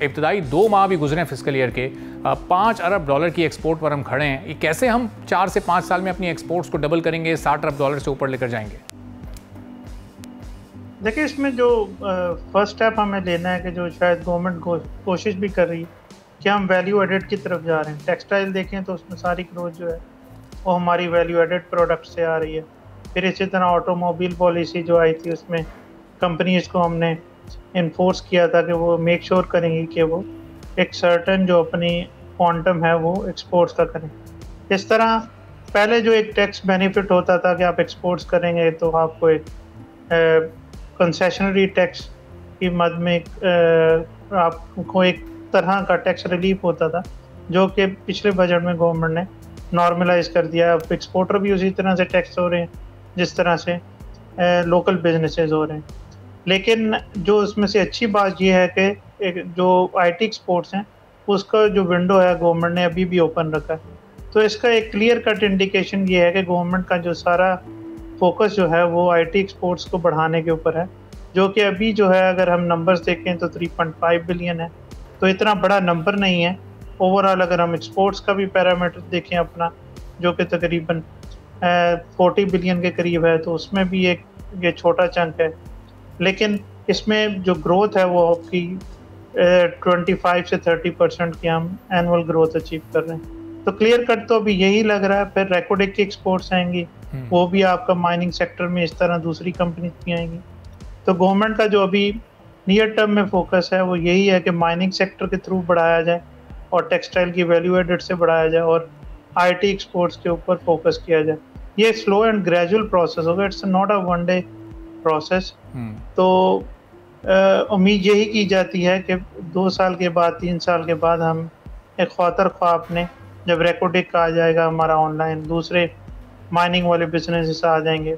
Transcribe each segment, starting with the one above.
इब्तदाई 2 माह भी गुजरे फिस्कल ईयर के, $5 अरब की एक्सपोर्ट पर हम खड़े हैं। ये कैसे हम 4 से 5 साल में अपनी एक्सपोर्ट्स को डबल करेंगे, $60 अरब से ऊपर लेकर जाएंगे? देखिए, इसमें जो फर्स्ट स्टेप हमें लेना है कि जो शायद गवर्नमेंट कोशिश भी कर रही है कि हम वैल्यू एडेड की तरफ जा रहे हैं। टेक्सटाइल देखें तो उसमें सारी ग्रोथ जो है वो हमारी वैल्यू एडेड प्रोडक्ट से आ रही है। फिर इसी तरह ऑटोमोबाइल पॉलिसी जो आई थी उसमें कंपनीज़ को हमने इन्फोर्स किया था कि वो मेक श्योर करेंगी कि वो एक सर्टेन जो अपनी क्वांटम है वो एक्सपोर्ट्स का करें। इस तरह पहले जो एक टैक्स बेनिफिट होता था कि आप एक्सपोर्ट्स करेंगे तो आपको एक कंसेशनरी टैक्स की मद में आपको एक तरह का टैक्स रिलीफ होता था, जो कि पिछले बजट में गवर्नमेंट ने नॉर्मलाइज कर दिया। अब एक्सपोर्टर भी उसी तरह से टैक्स हो रहे हैं जिस तरह से लोकल बिजनेसेस हो रहे हैं। लेकिन जो उसमें से अच्छी बात यह है कि जो आईटी एक्सपोर्ट्स हैं उसका जो विंडो है गवर्नमेंट ने अभी भी ओपन रखा है। तो इसका एक क्लियर कट इंडिकेशन ये है कि गवर्नमेंट का जो सारा फोकस जो है वो आईटी एक्सपोर्ट्स को बढ़ाने के ऊपर है, जो कि अभी जो है अगर हम नंबर्स देखें तो 3.5 बिलियन है, तो इतना बड़ा नंबर नहीं है। ओवरऑल अगर हम एक्सपोर्ट्स का भी पैरामीटर देखें अपना, जो कि तकरीबन 40 बिलियन के करीब है, तो उसमें भी एक ये छोटा चंक है। लेकिन इसमें जो ग्रोथ है वो आपकी 25 से 30% की हम एनुअल ग्रोथ अचीव कर रहे हैं। तो क्लियर कट तो अभी यही लग रहा है। फिर रेकोडेक की एक्सपोर्ट्स आएंगी, वो भी आपका माइनिंग सेक्टर में इस तरह दूसरी कंपनी की आएंगी। तो गवर्नमेंट का जो अभी नियर टर्म में फोकस है वो यही है कि माइनिंग सेक्टर के थ्रू बढ़ाया जाए और टेक्सटाइल की वैल्यू एडेड से बढ़ाया जाए और आईटी एक्सपोर्ट्स के ऊपर फोकस किया जाए। ये स्लो एंड ग्रेजुअल प्रोसेस होगा, it's not a one day process. तो उम्मीद यही की जाती है कि 2 साल के बाद 3 साल के बाद हम एक ख्वातर ख्वाह अपने जब रेकोडेक आ जाएगा हमारा ऑनलाइन, दूसरे माइनिंग वाले बिजनेस आ जाएंगे,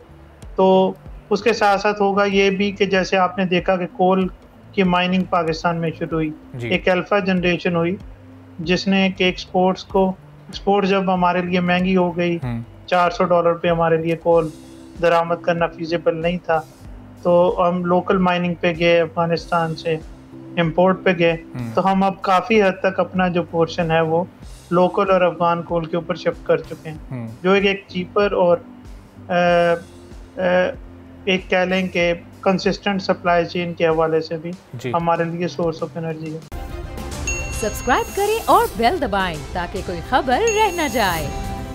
तो उसके साथ साथ होगा ये भी कि जैसे आपने देखा कि कोल की माइनिंग पाकिस्तान में शुरू हुई, एक अल्फा जनरेशन हुई जिसने कि एक्सपोर्ट जब हमारे लिए महंगी हो गई, $400 पे हमारे लिए कोल दरामद करना फीजिबल नहीं था, तो हम लोकल माइनिंग पे गए, अफगानिस्तान से इंपोर्ट पे गए। तो हम अब काफ़ी हद तक अपना जो पोर्शन है वो लोकल और अफगान कोल के ऊपर शिफ्ट कर चुके हैं, जो एक चीपर और एक कह लें कि कंसिस्टेंट सप्लाई चेन के हवाले से भी हमारे लिए सोर्स ऑफ एनर्जी है। सब्सक्राइब करें और बेल दबाएं ताकि कोई खबर रह न जाए।